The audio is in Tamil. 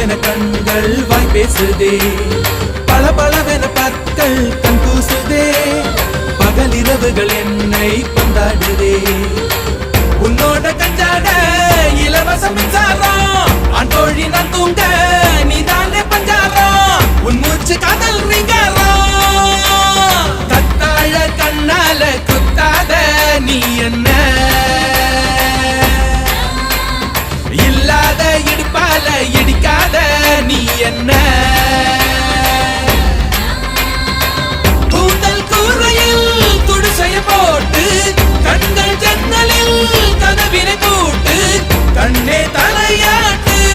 பளபளவென கண்கள் வாய் பேசுதே, பளபளவென பற்கள் கண் கூசுதே, பகலிரவுகள் என்னை கொண்டாடுதே. உன்னோட கஞ்சாட இலவச மின்சாரம்